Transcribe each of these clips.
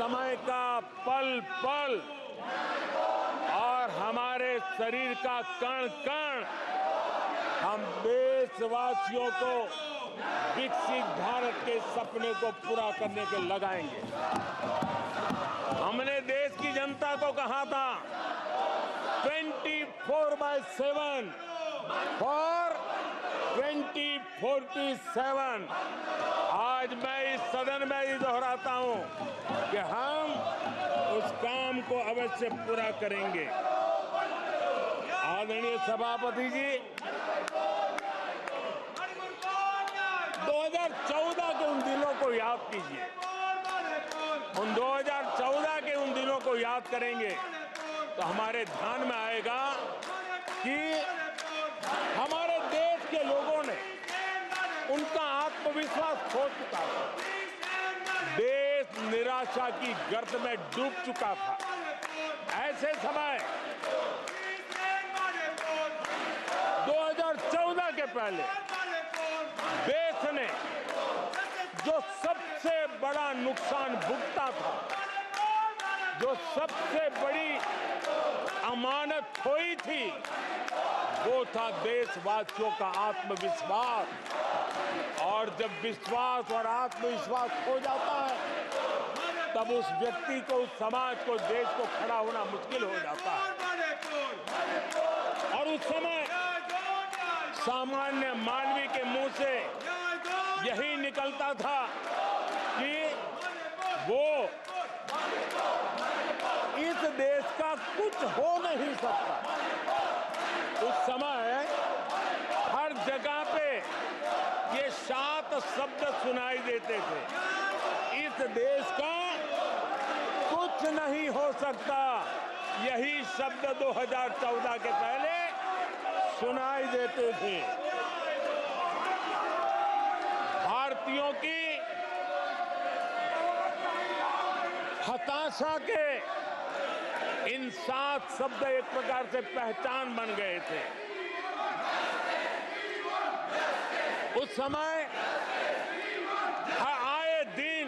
समय का पल पल और हमारे शरीर का कण कण हम देशवासियों को विकसित भारत के सपने को पूरा करने के लगाएंगे। हमने देश की जनता को कहा था 24/7 फॉर 2047। आज मैं इस सदन में ही दोहराता हूं कि हम उस काम को अवश्य पूरा करेंगे। आदरणीय सभापति जी, 2014 के उन दिनों को याद कीजिए। उन 2014 के उन दिनों को याद करेंगे तो हमारे ध्यान में आएगा कि हमारे देश के लोगों ने उनका आत्मविश्वास खो चुका था। देश निराशा की गर्त में डूब चुका था। ऐसे समय 2014 के पहले देश ने जो सबसे बड़ा नुकसान भुगता था, जो सबसे बड़ी अमानत खोई थी, वो था देशवासियों का आत्मविश्वास। और जब विश्वास और आत्मविश्वास खो जाता है तब उस व्यक्ति को, उस समाज को, देश को खड़ा होना मुश्किल हो जाता है। और उस समय सामान्य मानवी के मुंह से यही निकलता था कि वो इस देश का कुछ हो नहीं सकता। उस समय हर जगह पे ये 7 शब्द सुनाई देते थे, इस देश का कुछ नहीं हो सकता। यही शब्द 2014 के पहले सुनाई देते थे। भारतीयों की हताशा के इन 7 शब्द एक प्रकार से पहचान बन गए थे। उस समय आए दिन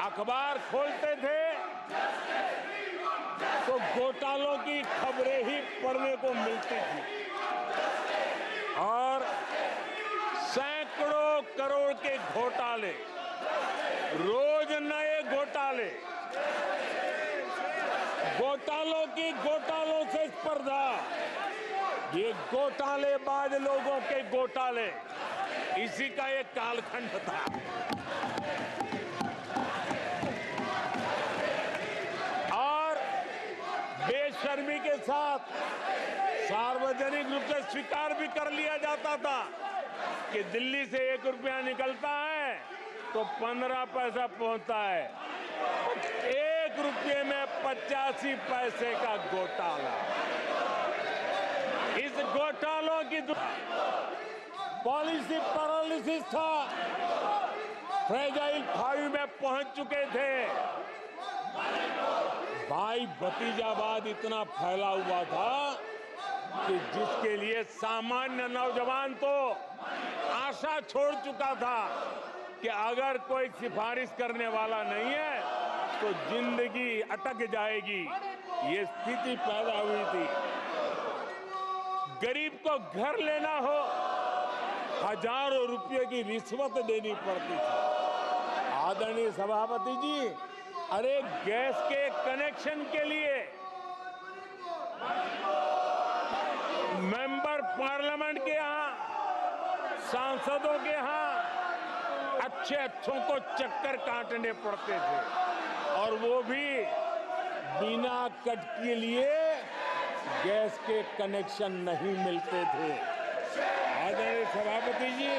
अखबार खोलते थे तो घोटालों की खबरें ही पढ़ने को मिलती थी और सैकड़ों करोड़ के घोटाले, रोज नए घोटाले, घोटालों से स्पर्धा, ये घोटालेबाज लोगों के घोटाले, इसी का एक कालखंड था। और बेशर्मी के साथ सार्वजनिक रूप से स्वीकार भी कर लिया जाता था कि दिल्ली से 1 रुपया निकलता है तो 15 पैसा पहुंचता है। 1 रुपये में 85 पैसे का घोटाला। इस घोटालों की पॉलिसी पैरालिसिस था। फ्रेजाइल 5 में पहुंच चुके थे। भाई भतीजावाद इतना फैला हुआ था कि जिसके लिए सामान्य नौजवान तो आशा छोड़ चुका था कि अगर कोई सिफारिश करने वाला नहीं है तो जिंदगी अटक जाएगी। ये स्थिति पैदा हुई थी। गरीब को घर लेना हो, हजारों रुपए की रिश्वत देनी पड़ती थी। आदरणीय सभापति जी, अरे गैस के कनेक्शन के लिए मेंबर पार्लियामेंट के यहाँ, सांसदों के यहाँ अच्छों को चक्कर काटने पड़ते थे और वो भी बिना कट के लिए गैस के कनेक्शन नहीं मिलते थे। आदरणीय सभापति जी,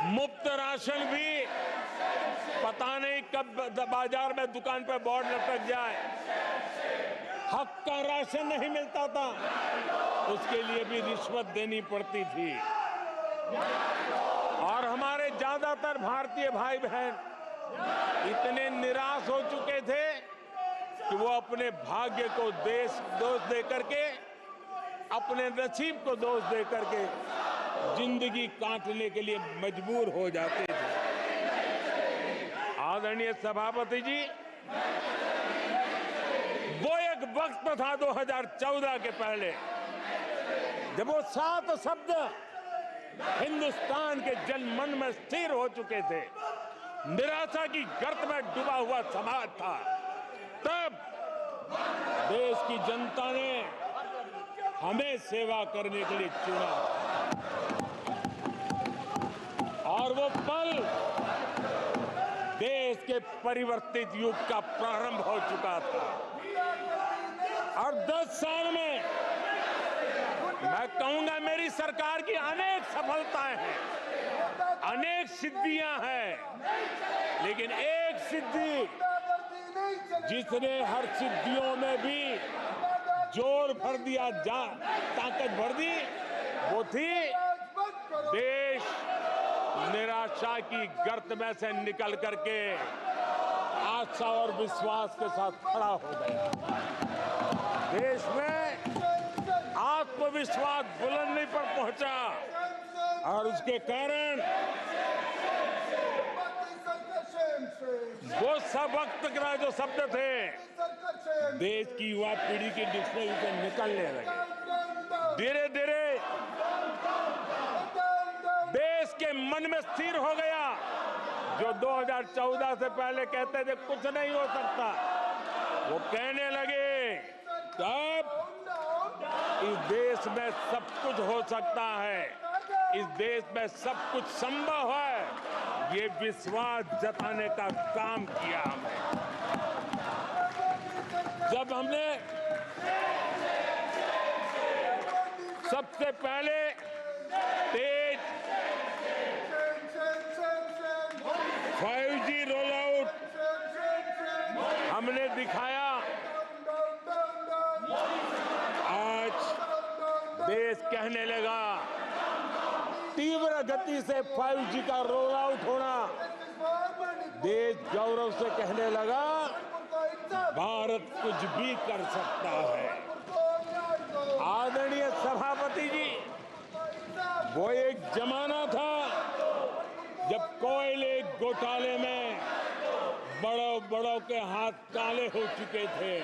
मुफ्त राशन भी पता नहीं कब बाजार में दुकान पर बोर्ड लटक जाए, हक का राशन नहीं मिलता था, उसके लिए भी रिश्वत देनी पड़ती थी। और हमारे ज्यादातर भारतीय भाई बहन इतने निराश हो चुके थे कि वो अपने भाग्य को दोष दे करके, अपने नसीब को दोष दे करके जिंदगी काटने के लिए मजबूर हो जाते थे। आदरणीय सभापति जी, वो एक वक्त था 2014 के पहले जब वो 7 शब्द हिंदुस्तान के जनमन में स्थिर हो चुके थे। निराशा की गर्त में डूबा हुआ समाज था। तब देश की जनता ने हमें सेवा करने के लिए चुना और वो पल देश के परिवर्तित युग का प्रारंभ हो चुका था। और 10 साल में मैं कहूंगा मेरी सरकार की अनेक सफलताएं हैं, अनेक सिद्धियां हैं, लेकिन एक सिद्धि जिसने हर सिद्धियों में भी जोर भर दिया, ताकत भर दी, वो थी देश निराशा की गर्त में से निकल करके आशा और विश्वास के साथ खड़ा हो गया। देश में आत्मविश्वास बुलंदी पर पहुंचा और उसके कारण वो सब वक्त का जो शब्द थे देश की युवा पीढ़ी की डिक्शनरी से निकलने लगे। धीरे धीरे देश के मन में स्थिर हो गया। जो 2014 से पहले कहते थे कुछ नहीं हो सकता, वो कहने लगे तब इस देश में सब कुछ हो सकता है, इस देश में सब कुछ संभव है। ये विश्वास जताने का काम किया हमने। जब हमने सबसे पहले तेज 5G रोल आउट हमने दिखाया, आज देश कहने लगा तीव्र गति से 5G का रोल आउट होना। देश गौरव से कहने लगा भारत कुछ भी कर सकता है। आदरणीय सभापति जी, वो एक जमाना था जब कोयले घोटाले में बड़ों के हाथ काले हो चुके थे।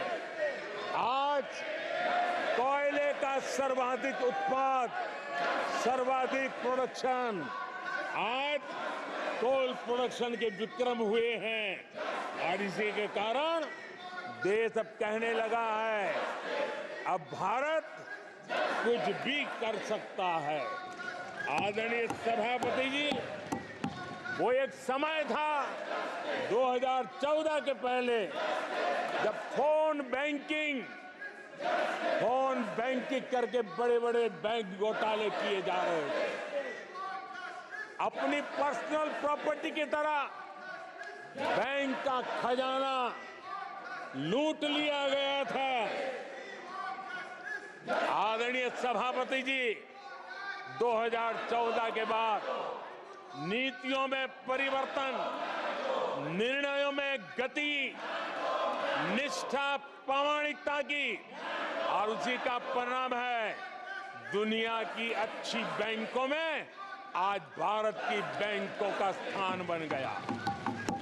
आज कोयले का सर्वाधिक उत्पाद, सर्वाधिक प्रोडक्शन, आज कोल प्रोडक्शन के विक्रम हुए हैं और इसी के कारण देश अब कहने लगा है अब भारत कुछ भी कर सकता है। आदरणीय सभापति जी, वो एक समय था 2014 के पहले जब फोन बैंकिंग करके बड़े बड़े बैंक घोटाले किए जा रहे थे। अपनी पर्सनल प्रॉपर्टी की तरह बैंक का खजाना लूट लिया गया था। आदरणीय सभापति जी, 2014 के बाद नीतियों में परिवर्तन, निर्णयों में गति, निष्ठा, प्रामाणिकता की और उसी का परिणाम है दुनिया की अच्छी बैंकों में आज भारत की बैंकों का स्थान बन गया।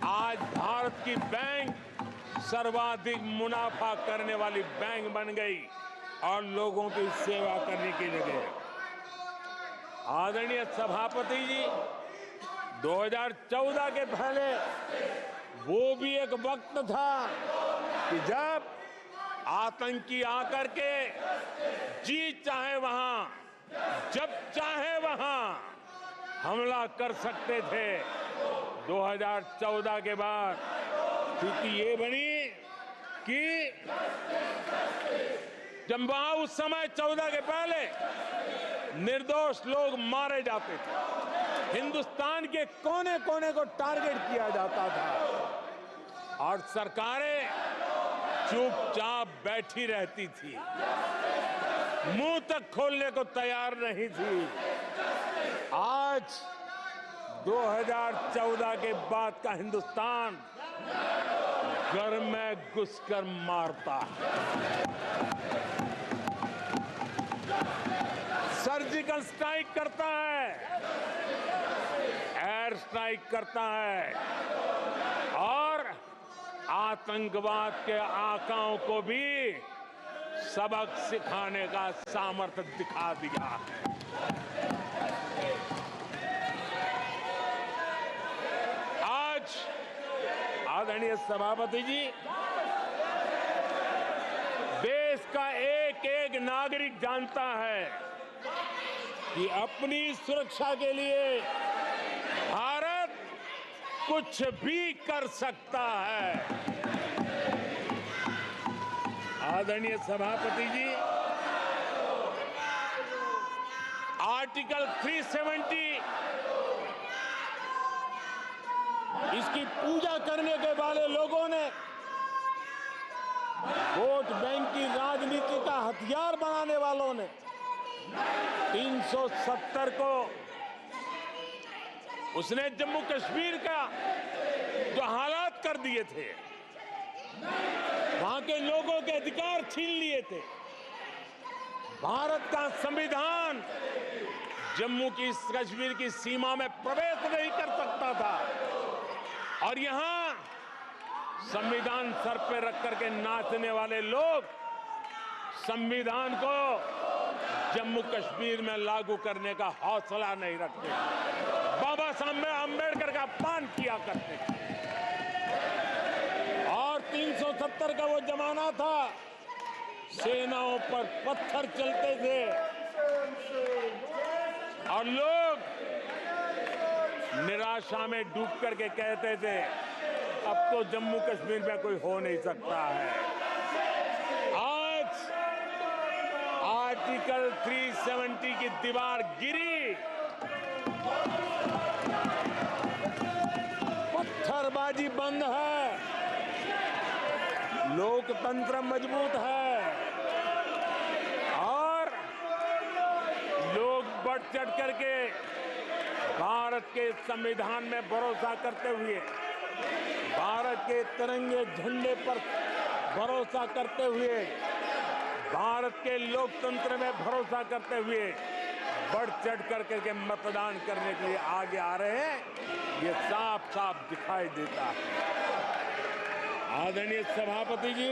आज भारत की बैंक सर्वाधिक मुनाफा करने वाली बैंक बन गई और लोगों की सेवा करने की जगह। आदरणीय सभापति जी, 2014 के पहले वो भी एक वक्त था कि जब आतंकी आकर के जी चाहे वहां, जब चाहे वहां हमला कर सकते थे। 2014 के बाद स्थिति ये बनी कि जब वहां उस समय 14 के पहले निर्दोष लोग मारे जाते थे, हिंदुस्तान के कोने कोने को टारगेट किया जाता था और सरकारें चुपचाप बैठी रहती थी, मुंह तक खोलने को तैयार नहीं थी। आज 2014 के बाद का हिंदुस्तान घर में घुसकर मारता है, सर्जिकल स्ट्राइक करता है, एयर स्ट्राइक करता है और आतंकवाद के आकाओं को भी सबक सिखाने का सामर्थ्य दिखा दिया है। आज आदरणीय सभापति जी, देश का एक एक नागरिक जानता है कि अपनी सुरक्षा के लिए भारत कुछ भी कर सकता है। आदरणीय सभापति जी, आर्टिकल 370 इसकी पूजा करने के वाले लोगों ने, वोट बैंक की राजनीति का हथियार बनाने वालों ने 370 को उसने जम्मू कश्मीर का जो हालात कर दिए थे, वहां के लोगों के अधिकार छीन लिए थे। भारत का संविधान जम्मू की कश्मीर की सीमा में प्रवेश नहीं कर सकता था और यहां संविधान सर पे रख करके नाचने वाले लोग संविधान को जम्मू कश्मीर में लागू करने का हौसला नहीं रखते, बाबा साहब अंबेडकर का अपमान किया करते थे। और 370 का वो जमाना था, सेनाओं पर पत्थर चलते थे और लोग निराशा में डूब करके कहते थे अब तो जम्मू कश्मीर में कोई हो नहीं सकता है। आज आर्टिकल 370 की दीवार गिरी, पत्थरबाजी बंद है, लोकतंत्र मजबूत है और लोग बढ़ चढ़ करके भारत के संविधान में भरोसा करते हुए, भारत के तिरंगे झंडे पर भरोसा करते हुए, भारत के लोकतंत्र में भरोसा करते हुए बढ़ चढ़ करके मतदान करने के लिए आगे आ रहे हैं। ये साफ साफ दिखाई देता है। आदरणीय सभापति जी,